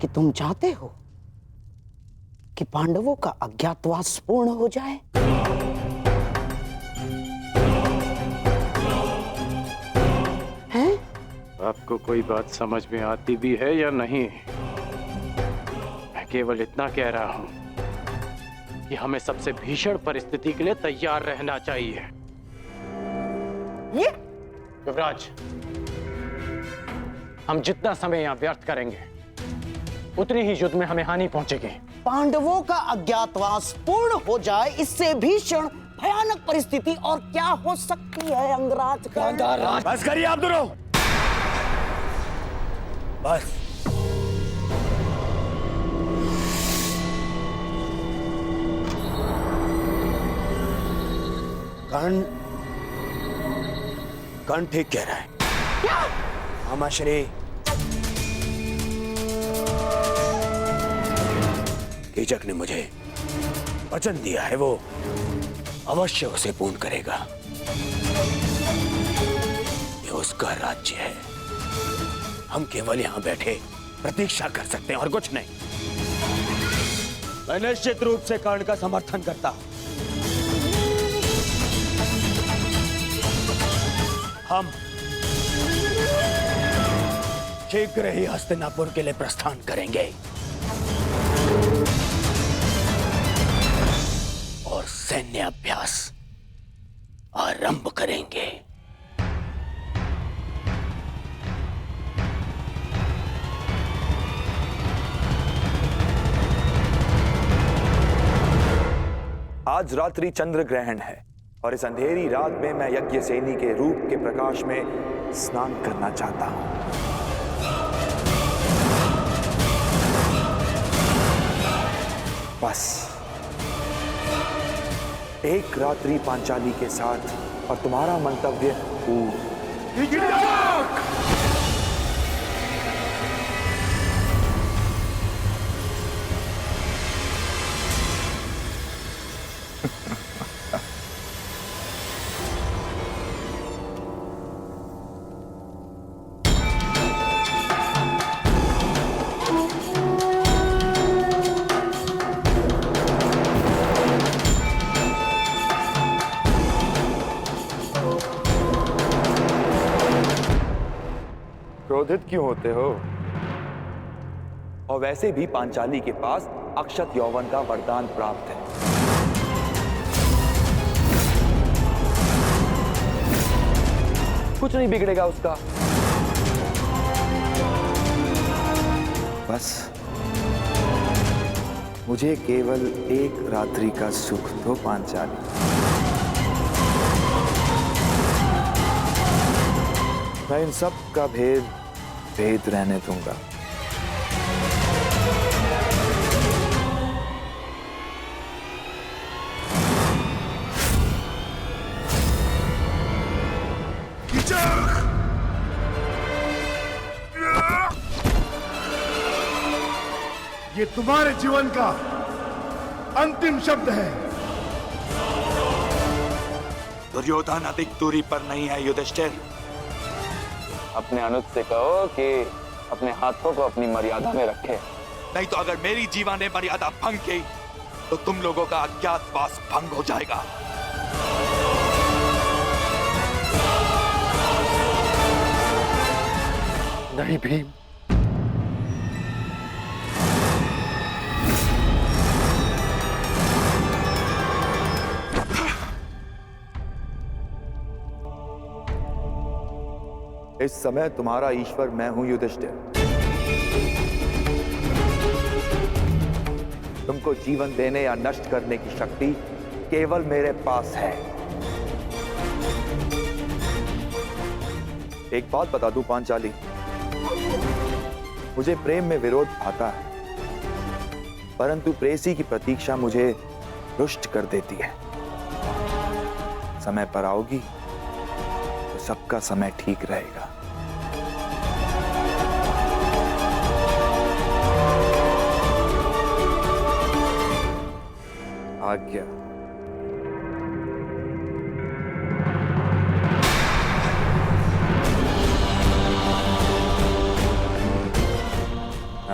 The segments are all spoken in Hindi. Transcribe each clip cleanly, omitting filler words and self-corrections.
कि तुम चाहते हो कि पांडवों का अज्ञातवास पूर्ण हो जाए? हैं? आपको कोई बात समझ में आती भी है या नहीं? मैं केवल इतना कह रहा हूं कि हमें सबसे भीषण परिस्थिति के लिए तैयार रहना चाहिए। ये युवराज, हम जितना समय यहां व्यर्थ करेंगे उतनी ही युद्ध में हमें हानि पहुंचेगी। पांडवों का अज्ञातवास पूर्ण हो जाए, इससे भीषण भयानक परिस्थिति और क्या हो सकती है अंगराज का? बस करिए आप दोनों, बस। कर्ण ठीक कह रहा है। क्या? मामा श्री, कीचक ने मुझे वचन दिया है, वो अवश्य उसे पूर्ण करेगा। ये उसका राज्य है, हम केवल यहां बैठे प्रतीक्षा कर सकते हैं और कुछ नहीं। मैं निश्चित रूप से कर्ण का समर्थन करता हूं। हम शीघ्र ही हस्तिनापुर के लिए प्रस्थान करेंगे और सैन्य अभ्यास आरंभ करेंगे। आज रात्रि चंद्र ग्रहण है और इस अंधेरी रात में मैं यज्ञ सेनी के रूप के प्रकाश में स्नान करना चाहता हूं। बस एक रात्रि पांचाली के साथ और तुम्हारा मंतव्य पूर्ण। क्रोधित क्यों होते हो? और वैसे भी पांचाली के पास अक्षत यौवन का वरदान प्राप्त है। कुछ नहीं बिगड़ेगा उसका। बस मुझे केवल एक रात्रि का सुख दो पांचाली। मैं इन सब का भेद रहने दूंगा। ये तुम्हारे जीवन का अंतिम शब्द है। दुर्योधन अधिक दूरी पर नहीं है युधिष्ठिर। अपने अनुज से कहो कि अपने हाथों को अपनी मर्यादा में रखे। नहीं तो अगर मेरी जीवा ने मर्यादा भंग की तो तुम लोगों का अज्ञातवास भंग हो जाएगा। नहीं भीम, इस समय तुम्हारा ईश्वर मैं हूं युधिष्ठिर। तुमको जीवन देने या नष्ट करने की शक्ति केवल मेरे पास है। एक बात बता दूं पांचाली, मुझे प्रेम में विरोध आता है, परंतु प्रेसी की प्रतीक्षा मुझे रुष्ट कर देती है। समय पर आओगी तो सबका समय ठीक रहेगा। आज्ञा।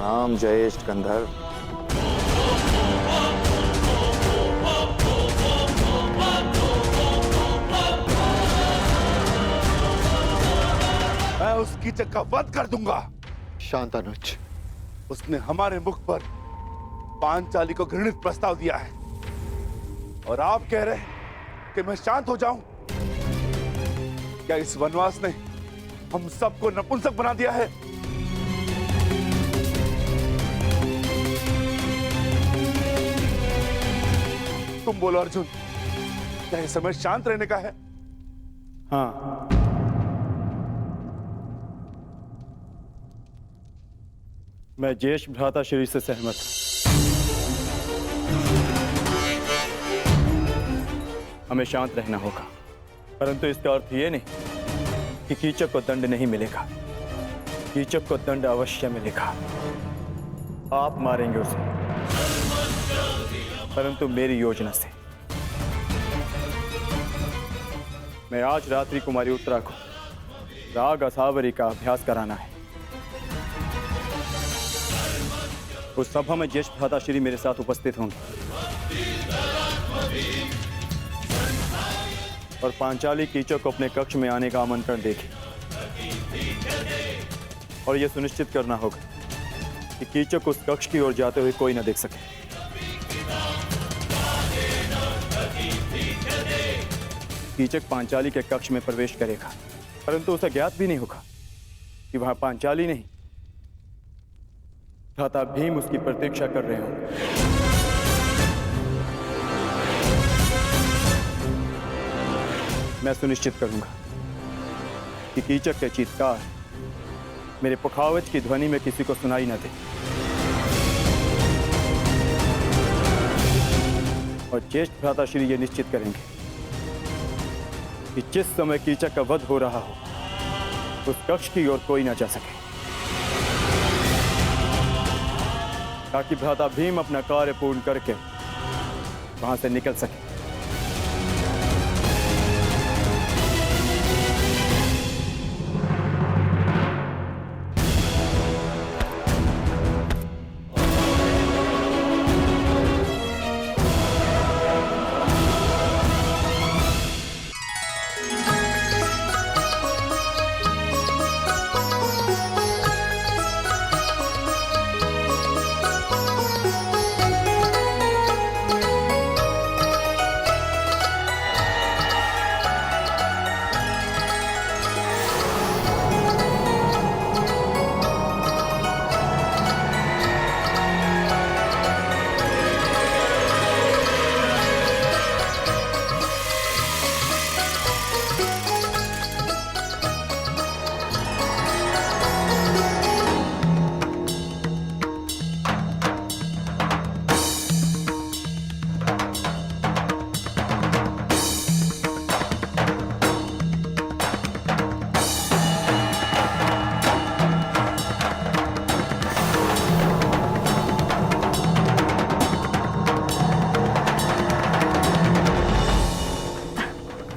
प्रणाम जयेष्ठ गंधर्व। मैं उस कीचक का वध कर दूंगा। शांत अनुज। उसने हमारे मुख पर पांचाली को घृणित प्रस्ताव दिया है और आप कह रहे हैं कि मैं शांत हो जाऊं? क्या इस वनवास ने हम सबको नपुंसक बना दिया है? तुम बोलो अर्जुन, क्या यह समय शांत रहने का है? हाँ, मैं ज्येष्ठ भ्राता श्री से सहमत हूं। हमें शांत रहना होगा, परंतु इसका अर्थ यह नहीं कि कीचक को दंड नहीं मिलेगा। कीचक को दंड अवश्य मिलेगा। आप मारेंगे उसे, परंतु मेरी योजना से। मैं आज रात्रि कुमारी उत्तरा को राग असावरी का अभ्यास कराना है। उस सभा में ज्येष्ठ भ्राता श्री मेरे साथ उपस्थित होंगे और पांचाली कीचक को अपने कक्ष में आने का आमंत्रण देगी और यह सुनिश्चित करना होगा कि कीचक उस कक्ष की ओर जाते हुए कोई न देख सके। कीचक पांचाली के कक्ष में प्रवेश करेगा, परंतु उसे ज्ञात भी नहीं होगा कि वहां पांचाली नहीं, भ्राता भीम उसकी प्रतीक्षा कर रहे होंगे। मैं सुनिश्चित करूंगा कि कीचक के चीत्कार मेरे पुखावज की ध्वनि में किसी को सुनाई न दे और ज्येष्ठ भ्राता श्री ये निश्चित करेंगे कि जिस समय कीचक का वध हो रहा हो उस कक्ष की ओर कोई न जा सके, ताकि भ्राता भीम अपना कार्य पूर्ण करके वहां से निकल सके।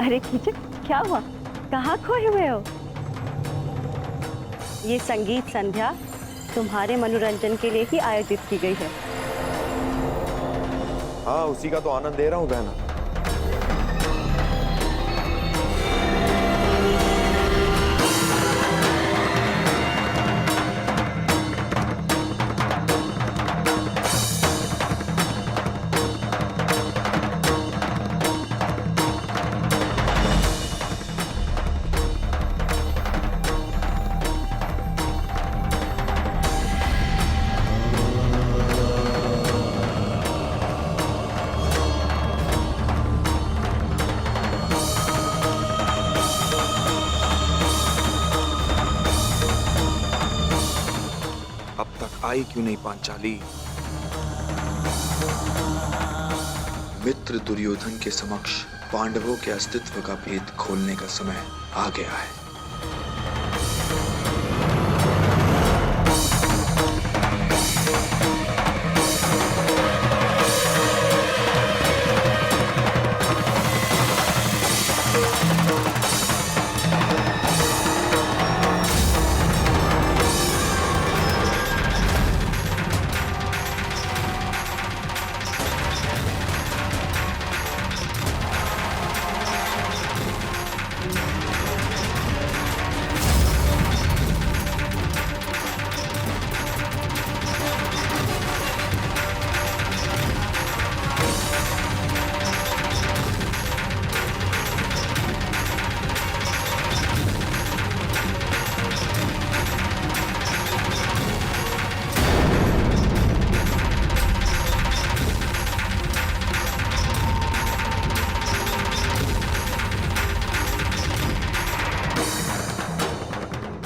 अरे कीचक, क्या हुआ? कहाँ खोए हुए हो? ये संगीत संध्या तुम्हारे मनोरंजन के लिए ही आयोजित की गई है। हाँ, उसी का तो आनंद ले रहा हूँ बहना। आई क्यों नहीं पांचाली? मित्र दुर्योधन के समक्ष पांडवों के अस्तित्व का भेद खोलने का समय आ गया है।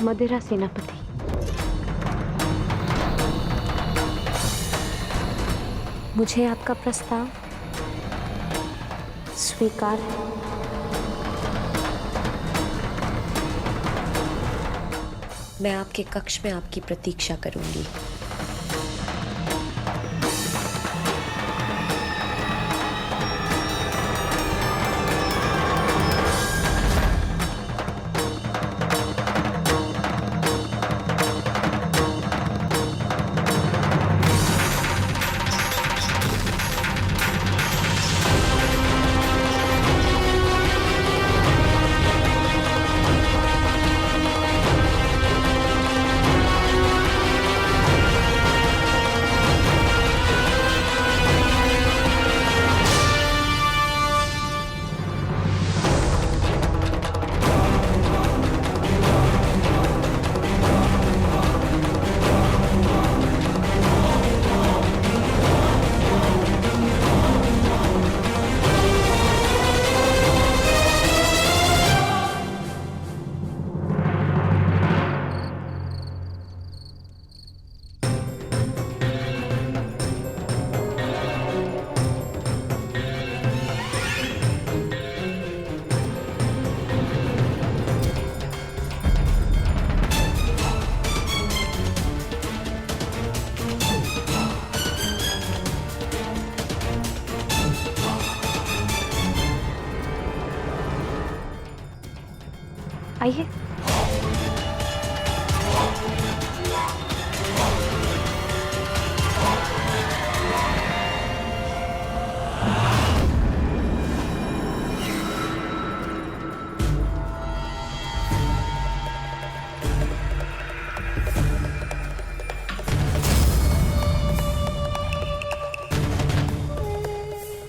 मदिरा सेनापति, मुझे आपका प्रस्ताव स्वीकार है। मैं आपके कक्ष में आपकी प्रतीक्षा करूंगी। आइए।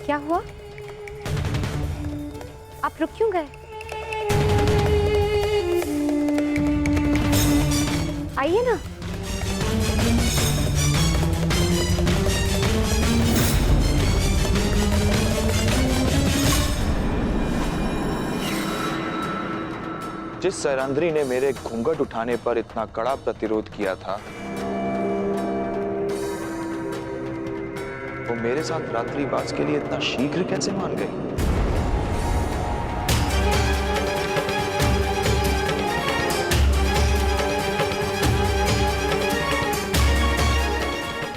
क्या हुआ? आप रुक क्यों गए? आइए ना। जिस सैरंध्री ने मेरे घूंघट उठाने पर इतना कड़ा प्रतिरोध किया था, वो मेरे साथ रात्रिवास के लिए इतना शीघ्र कैसे मान गई?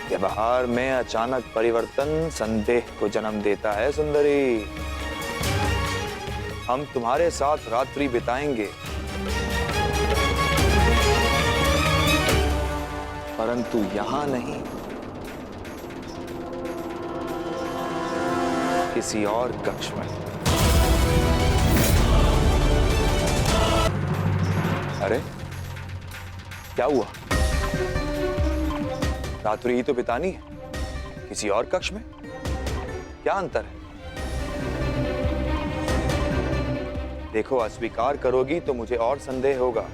व्यवहार में अचानक परिवर्तन संदेह को जन्म देता है सुंदरी। हम तुम्हारे साथ रात्रि बिताएंगे, परंतु यहां नहीं, किसी और कक्ष में। अरे क्या हुआ? रात्रि ही तो बितानी है, किसी और कक्ष में क्या अंतर है? देखो, अस्वीकार करोगी तो मुझे और संदेह होगा,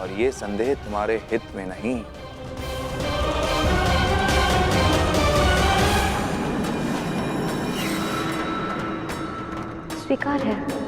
और ये संदेह तुम्हारे हित में नहीं। स्वीकार है।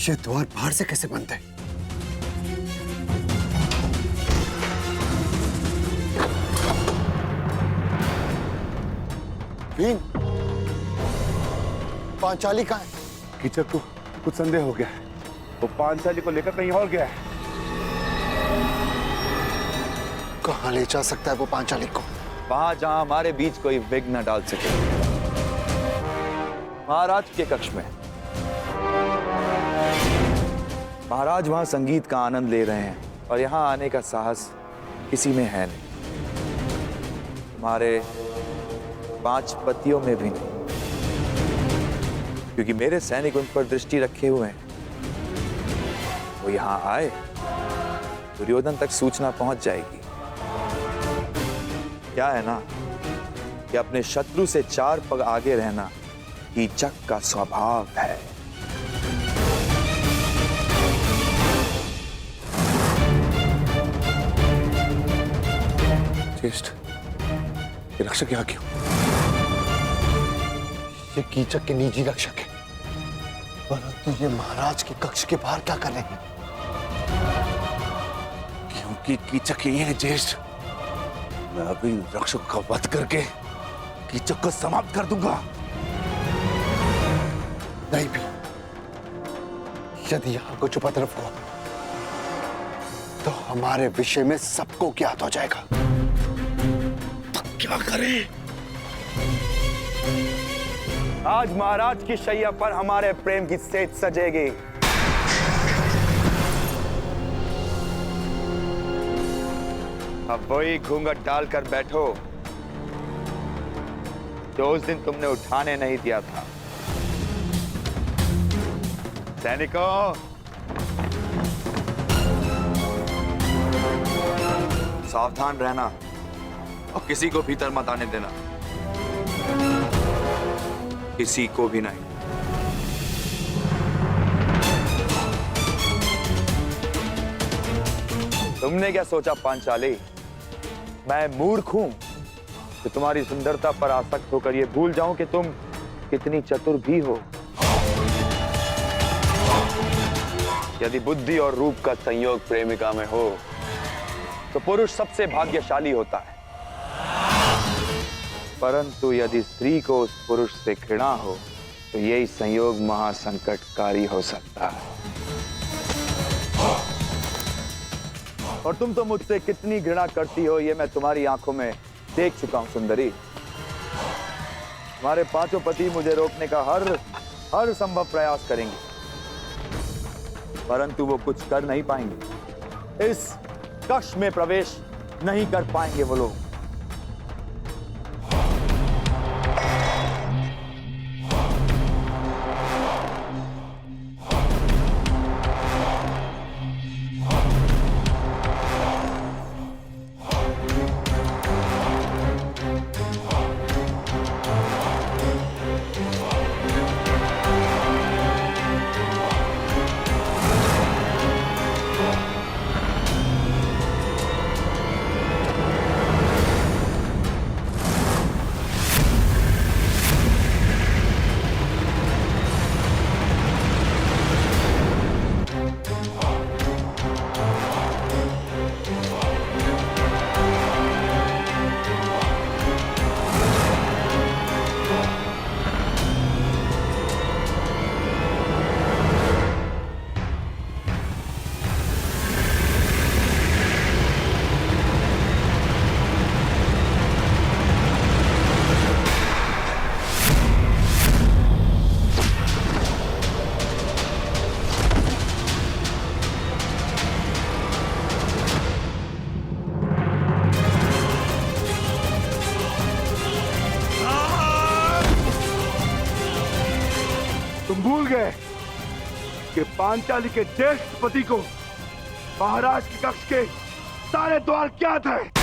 ये द्वार बाहर से कैसे बंद है? भीम, पांचाली कहाँ है? कीचक को कुछ संदेह हो गया है, वो पांचाली को लेकर कहीं और गया है। कहाँ ले जा सकता है वो पांचाली को? वहां जहां हमारे बीच कोई विघ्न न डाल सके, महाराज के कक्ष में। महाराज वहां संगीत का आनंद ले रहे हैं और यहां आने का साहस किसी में है नहीं, तुम्हारे 5 पतियों में भी नहीं, क्योंकि मेरे सैनिक उन पर दृष्टि रखे हुए हैं। वो यहां आए, दुर्योधन तक सूचना पहुंच जाएगी। क्या है ना कि अपने शत्रु से 4 पग आगे रहना कीचक का स्वभाव है। ज्येष्ठ, ये रक्षक यहाँ क्यों? ये कीचक के निजी रक्षक है, परंतु ये महाराज के कक्ष के बाहर क्या कर रहे हैं? क्योंकि कीचक ये है ज्येष्ठ, मैं अभी रक्षक का वध करके कीचक को समाप्त कर दूंगा। नहीं भी, यदि यहाँ कुछ उपद्रव हुआ तो हमारे विषय में सबको ज्ञात हो जाएगा। क्या करें? आज महाराज की शैया पर हमारे प्रेम की सेज सजेगी। अब वही घूंघट डालकर बैठो जो उस दिन तुमने उठाने नहीं दिया था। सैनिकों, सावधान रहना और किसी को भीतर मत आने देना, किसी को भी नहीं। तुमने क्या सोचा पांचाली, मैं मूर्ख हूं कि तुम्हारी सुंदरता पर आसक्त होकर यह भूल जाऊं कि तुम कितनी चतुर भी हो। यदि बुद्धि और रूप का संयोग प्रेमिका में हो तो पुरुष सबसे भाग्यशाली होता है, परंतु यदि स्त्री को उस पुरुष से घृणा हो तो यही संयोग महासंकटकारी हो सकता है। और तुम तो मुझसे कितनी घृणा करती हो ये मैं तुम्हारी आंखों में देख चुका हूं सुंदरी। तुम्हारे 5 पति मुझे रोकने का हर संभव प्रयास करेंगे, परंतु वो कुछ कर नहीं पाएंगे। इस कक्ष में प्रवेश नहीं कर पाएंगे वो लोग। तुम भूल गए कि पांचाली के ज्येष्ठ पति को महाराज के कक्ष के सारे द्वार क्या थे?